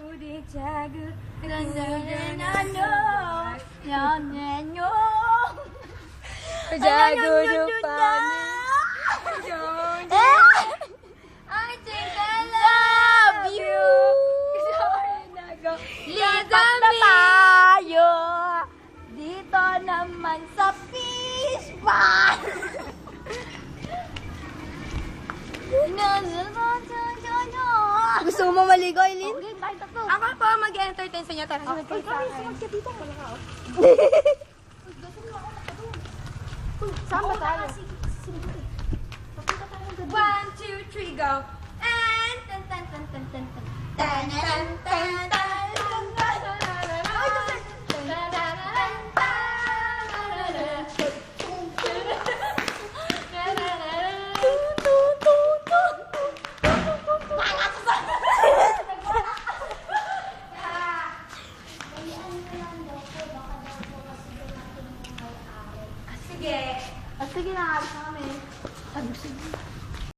부딪히고 연애요 I think I love you. Lipat na tayo dito naman sa fish pond. Gusto mo maligo, Eileen? Okay, tayo tatlo. Ako po mag-entertain sa inyo. Tara, okay, sumunod ka dito. Saan ba tayo? 1, 2, 3, go! And tan tan tan tan tan tan tan tan tan tan. Sige. Sige na, alis na kami. Sige.